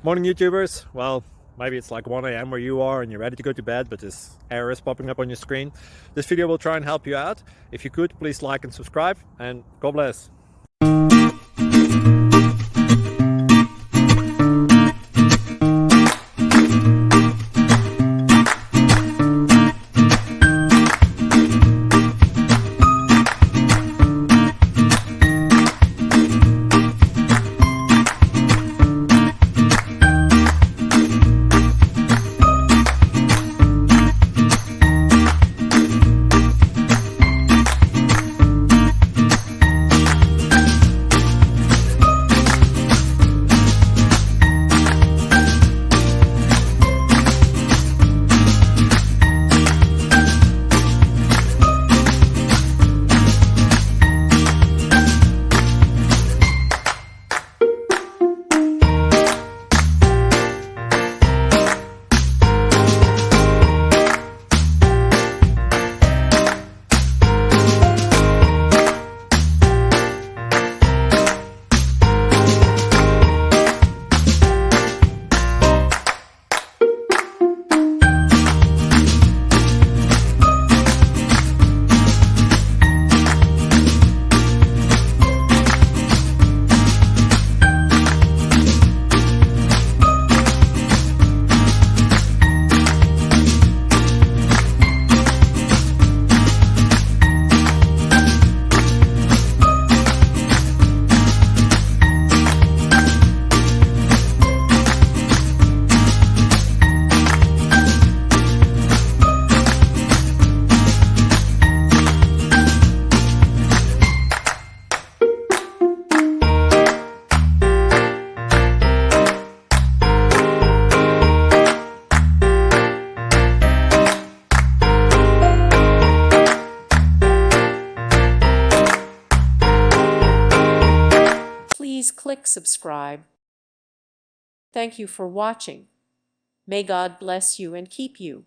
Morning YouTubers. Well, maybe it's like 1 a.m. where you are and you're ready to go to bed, but this error is popping up on your screen. This video will try and help you out. If you could, please like and subscribe, and God bless. Please click subscribe. Thank you for watching. May God bless you and keep you.